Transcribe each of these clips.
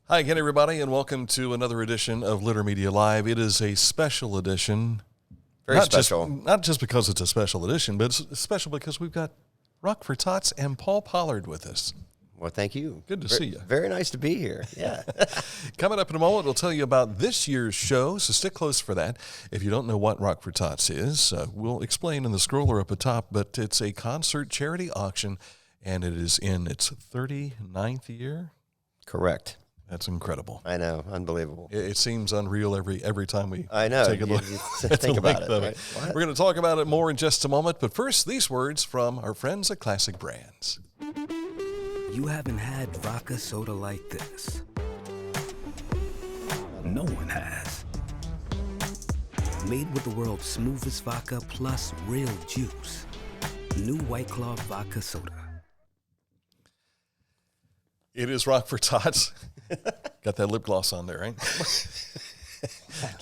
Hi again, everybody, and welcome to another edition of Litter Media Live. It is a special edition. Very special. Not just because it's a special edition, but it's special because we've got For Tots and Paul Pollard with us. Well, thank you. Good to see you. Very nice to be here. Yeah. Coming up in a moment, we'll tell you about this year's show, so stick close for that. If you don't know what For Tots is, we'll explain in the scroller up at top, but it's a concert charity auction, and it is in its 39th year. Correct. That's incredible. I know, unbelievable. It seems unreal every time we take a look. Think about it. Right? We're going to talk about it more in just a moment, but first, these words from our friends at Classic Brands. You haven't had vodka soda like this. No one has. Made with the world's smoothest vodka plus real juice. New White Claw vodka soda. It is For Tots. Got that lip gloss on there, right?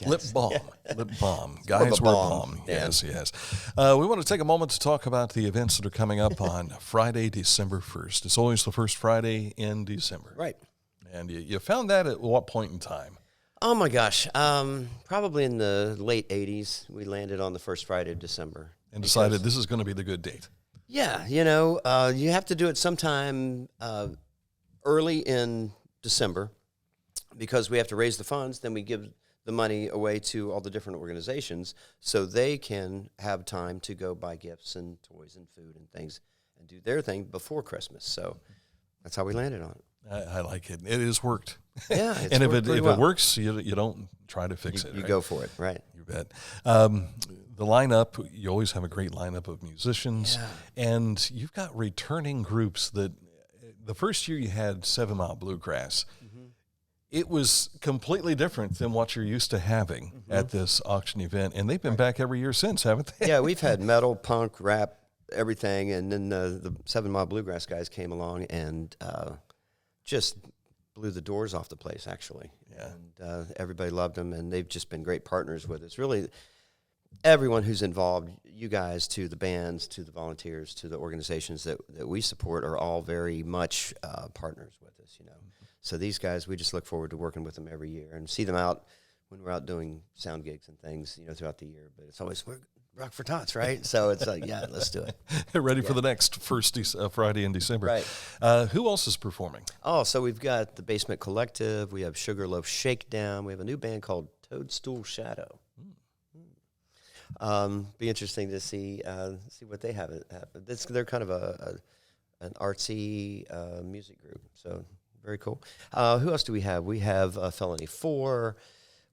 Lip balm. Yeah. Lip balm. Guys wear balm. Yeah. Yes. We want to take a moment to talk about the events that are coming up on Friday, December 1st. It's always the first Friday in December. Right. And you found that at what point in time? Oh, my gosh. Probably in the late 80s, we landed on the first Friday of December. And decided this is going to be the good date. Yeah. You have to do it sometime early in December because we have to raise the funds. Then we give the money away to all the different organizations so they can have time to go buy gifts and toys and food and things and do their thing before Christmas. So that's how we landed on it. I like it. It has worked. Yeah, it's and if worked it works, you don't try to fix it. You right? go for it, right? You bet. The lineup, you always have a great lineup of musicians, and you've got returning groups that the first year you had 7 Mile Bluegrass. Mm-hmm. It was completely different than what you're used to having at this auction event, and they've been back every year since, haven't they? Yeah, we've had metal, punk, rap, everything, and then the 7 Mile Bluegrass guys came along and just blew the doors off the place, actually. Yeah. And everybody loved them, and they've just been great partners with us. Really, everyone who's involved, you guys, to the bands, to the volunteers, to the organizations that we support are all very much partners with us, So these guys, we just look forward to working with them every year and see them out when we're out doing sound gigs and things, throughout the year. But it's always, we're For Tots, right? So it's like, yeah, let's do it. Ready for the next first Friday in December. Right. Who else is performing? Oh, so we've got the Basement Collective. We have Sugarloaf Shakedown. We have a new band called Toadstool Shadow. Be interesting to see what they have. They're kind of an artsy music group, so very cool. Who else do we have? We have Felony 4,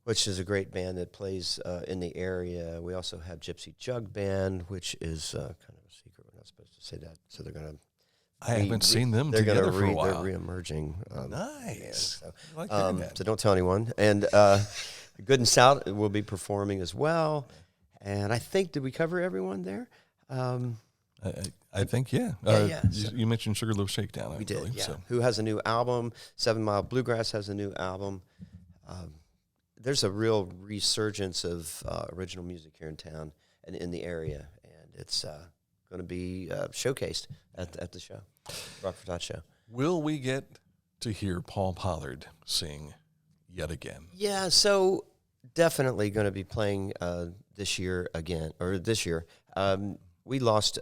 which is a great band that plays in the area. We also have Gypsy Jug Band, which is kind of a secret. We're not supposed to say that, so they're going to. I haven't seen them together for a while. They're reemerging. Nice. So, I like that. So don't tell anyone. And Good and Stout will be performing as well. And I think, did we cover everyone there? I think, yeah. You mentioned Sugarloaf Shakedown, we did, yeah. So. Who has a new album. 7 Mile Bluegrass has a new album. There's a real resurgence of original music here in town and in the area. And it's going to be showcased at the show, For Tots show. Will we get to hear Paul Pollard sing yet again? Yeah, so definitely going to be playing this year. We lost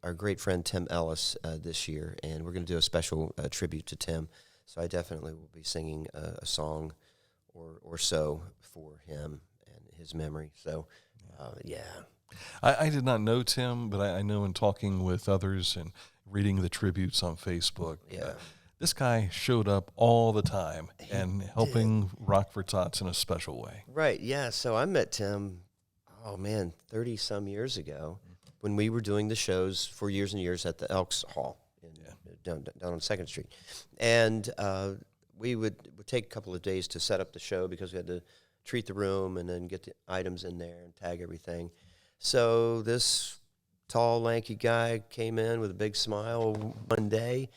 our great friend Tim Ellis this year, and we're going to do a special tribute to Tim. So I definitely will be singing a song or so for him and his memory. So, yeah. I did not know Tim, but I know in talking with others and reading the tributes on Facebook, this guy showed up all the time and helping For Tots in a special way. Right, yeah. So I met Tim, 30-some years ago when we were doing the shows for years and years at the Elks Hall down on 2nd Street. And we would take a couple of days to set up the show because we had to treat the room and then get the items in there and tag everything. So this tall, lanky guy came in with a big smile one day,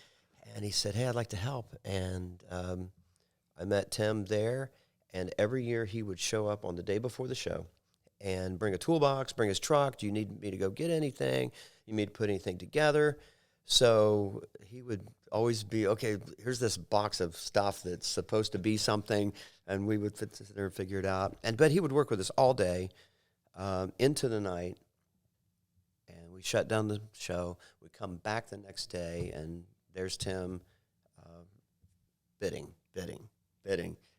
and he said, "Hey, I'd like to help." And I met Tim there, and every year he would show up on the day before the show and bring a toolbox, bring his truck. Do you need me to go get anything? You need me to put anything together? So he would always be, okay, here's this box of stuff that's supposed to be something, and we would sit there and figure it out. But he would work with us all day into the night, and we shut down the show. We come back the next day, and there's Tim bidding.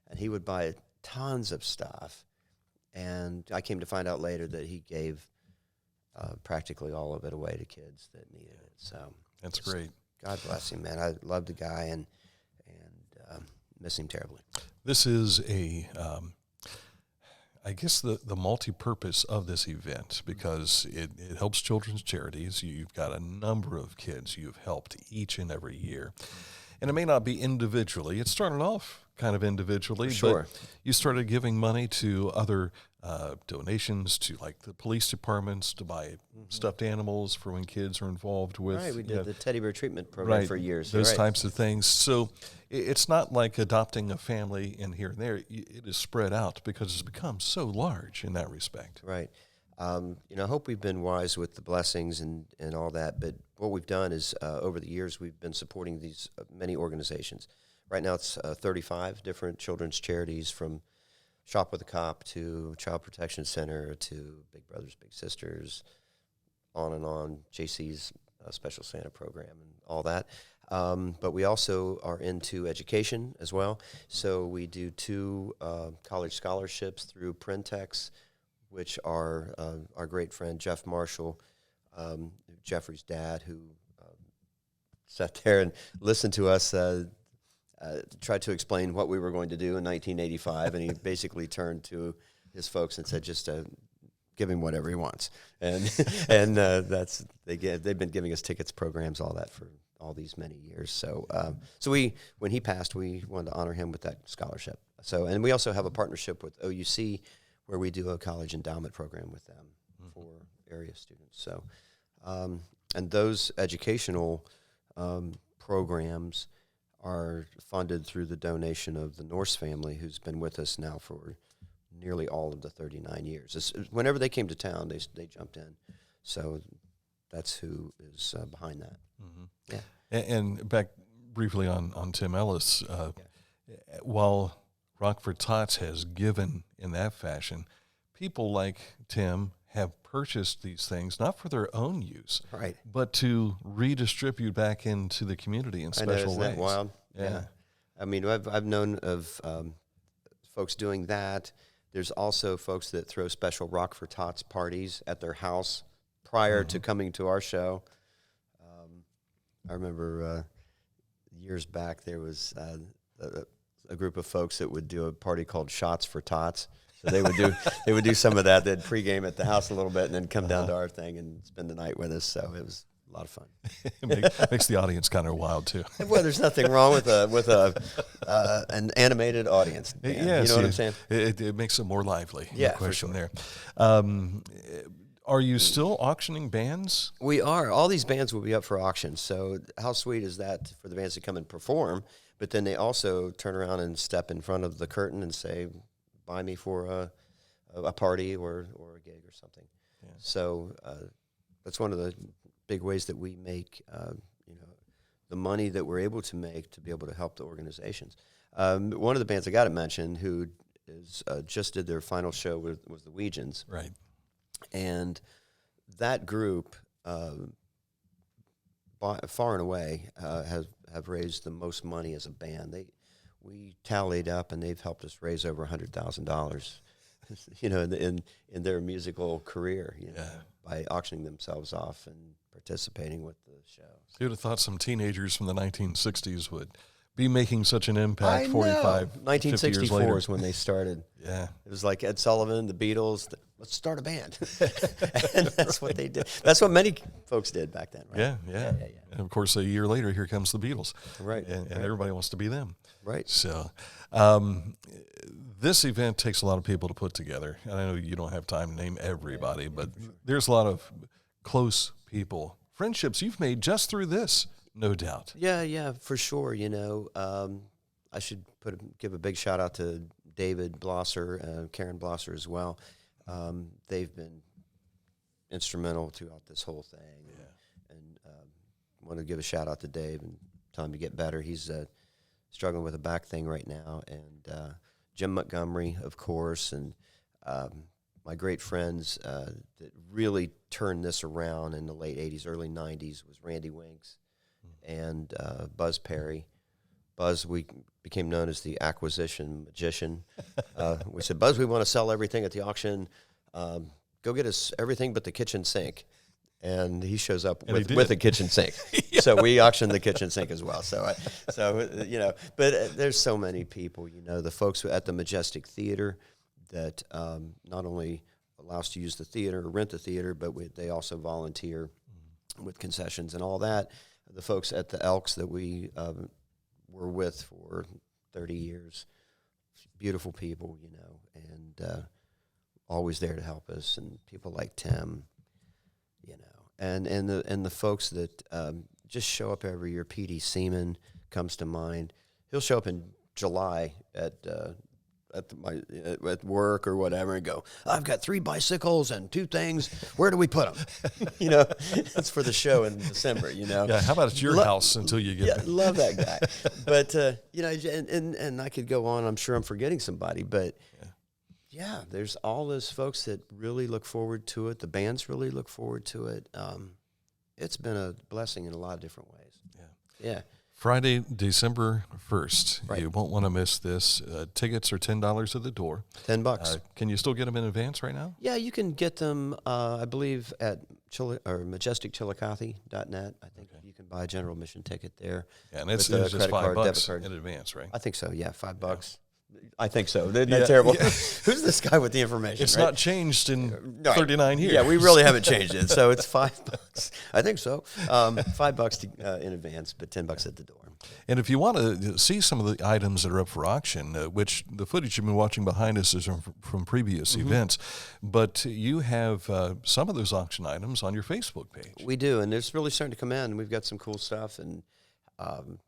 And he would buy tons of stuff. And I came to find out later that he gave practically all of it away to kids that needed it. So that's great. God bless him, man. I love the guy and miss him terribly. This is I guess the multi-purpose of this event, because it helps children's charities. You've got a number of kids you've helped each and every year. And it may not be individually. It started off kind of individually, sure. But you started giving money to other donations to, like, the police departments to buy stuffed animals for when kids are involved with. Right, we did the teddy bear treatment program for years. Those types of things. So it's not like adopting a family in here and there. It is spread out because it's become so large in that respect. Right. I hope we've been wise with the blessings and all that, but what we've done is over the years we've been supporting these many organizations. Right now it's 35 different children's charities, from Shop with a Cop to Child Protection Center to Big Brothers Big Sisters, on, JC's Special Santa program and all that. But we also are into education as well. So we do 2 college scholarships through Printex, which are our great friend Jeff Marshall, Jeffrey's dad, who sat there and listened to us tried to explain what we were going to do in 1985, and he basically turned to his folks and said, just give him whatever he wants. And they've been giving us tickets, programs, all that for all these many years. So when he passed, we wanted to honor him with that scholarship. So, and we also have a partnership with OUC, where we do a college endowment program with them for area students. So, and those educational programs are funded through the donation of the Norse family, who's been with us now for nearly all of the 39 years. Whenever they came to town, they jumped in. So that's who is behind that. Mm-hmm. Yeah. And back briefly on Tim Ellis, while Rock for Tots has given in that fashion, people like Tim have purchased these things not for their own use, right, but to redistribute back into the community in special ways. Isn't that wild? Yeah. I mean, I've known of folks doing that. There's also folks that throw special Rock for Tots parties at their house prior to coming to our show. I remember years back there was a group of folks that would do a party called Shots for Tots. So they would do some of that. They'd pregame at the house a little bit and then come down to our thing and spend the night with us. So it was a lot of fun. It makes the audience kind of wild too. Well, there's nothing wrong with an animated audience. Yes, you know what I'm saying? It makes it more lively. Yeah, no question for sure. There. Are you still auctioning bands? We are. All these bands will be up for auction. So how sweet is that for the bands to come and perform? But then they also turn around and step in front of the curtain and say, buy me for a party or a gig or something. Yeah. So that's one of the big ways that we make the money that we're able to make to be able to help the organizations. One of the bands I got to mention who is just did their final show was the Weegians. Right. And that group, far and away, have raised the most money as a band. We tallied up, and they've helped us raise over $100,000, in their musical career, by auctioning themselves off and participating with the show. You'd have thought some teenagers from the 1960s would be making such an impact. 1964 is when they started. Yeah, it was like Ed Sullivan, the Beatles. Let's start a band, and that's what they did. That's what many folks did back then, right? Yeah. And of course, a year later, here comes the Beatles, right? And everybody wants to be them, right? So, this event takes a lot of people to put together, and I know you don't have time to name everybody, but there's a lot of close people, friendships you've made just through this. No doubt. Yeah, for sure. I should give a big shout out to David Blosser, Karen Blosser as well. They've been instrumental throughout this whole thing. And want to give a shout out to Dave and tell him to get better. He's struggling with a back thing right now. And Jim Montgomery, of course, and my great friends that really turned this around in the late 80s, early 90s was Randy Winks and Buzz Perry. Buzz, we became known as the acquisition magician. We said, Buzz, we want to sell everything at the auction. Go get us everything but the kitchen sink. And he shows up with a kitchen sink. Yeah. So we auctioned the kitchen sink as well. So but there's so many people, the folks at the Majestic Theatre that not only allow us to use the theater or rent the theater, but they also volunteer with concessions and all that. The folks at the Elks that we were with for 30 years, beautiful people, and always there to help us, and people like Tim, and the folks that just show up every year. P.D. Seaman comes to mind. He'll show up in July at work or whatever and go, I've got 3 bicycles and 2 things. Where do we put them? It's for the show in December, Yeah, how about at your house until you get there? Love that guy. But, and I could go on. I'm sure I'm forgetting somebody. But, yeah, there's all those folks that really look forward to it. The bands really look forward to it. It's been a blessing in a lot of different ways. Yeah. Friday, December 1st. Right. You won't want to miss this. Tickets are $10 at the door. $10. Can you still get them in advance right now? Yeah, you can get them, I believe, at majesticchillicothe.net. I think you can buy a general admission ticket there. Yeah, and it's just $5 in advance, right? I think so, yeah, $5. Yeah. I think so. Isn't that terrible? Yeah. Who's this guy with the information? It's not changed in 39 years. Yeah, we really haven't changed it. So it's $5. I think so. $5 in advance, but $10 at the door. And if you want to see some of the items that are up for auction, which the footage you've been watching behind us is from previous events, but you have some of those auction items on your Facebook page. We do, and it's really starting to come in. We've got some cool stuff, and I'll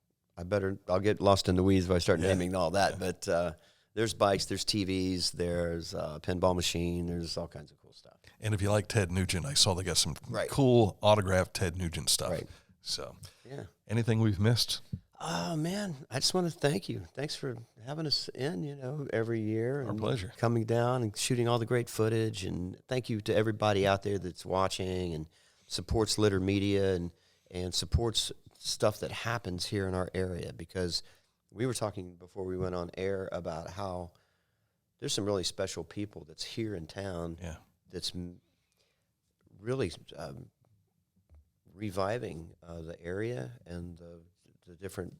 get lost in the weeds if I start naming all that. Yeah. But there's bikes, there's TVs, there's a pinball machine, there's all kinds of cool stuff. And if you like Ted Nugent, I saw they got some cool autographed Ted Nugent stuff. Right. So, anything we've missed? Oh, man, I just want to thank you. Thanks for having us in, every year. Our pleasure. Coming down and shooting all the great footage. And thank you to everybody out there that's watching and supports Litter Media and supports stuff that happens here in our area, because we were talking before we went on air about how there's some really special people that's here in town that's really reviving the area and the different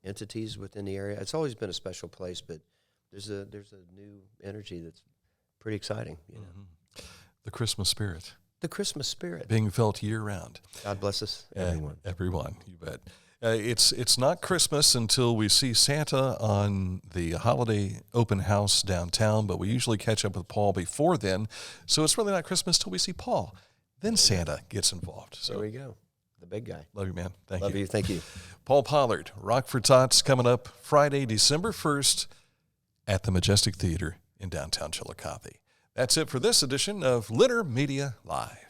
entities within the area. It's always been a special place, but there's a new energy that's pretty exciting. The Christmas spirit. The Christmas spirit. Being felt year-round. God bless us, everyone. Everyone, you bet. It's not Christmas until we see Santa on the holiday open house downtown, but we usually catch up with Paul before then. So it's really not Christmas till we see Paul. Then Santa gets involved. So there we go. The big guy. Love you, man. Thank you. Love you. Thank you. Paul Pollard, Rock for Tots, coming up Friday, December 1st at the Majestic Theatre in downtown Chillicothe. That's it for this edition of Litter Media Live.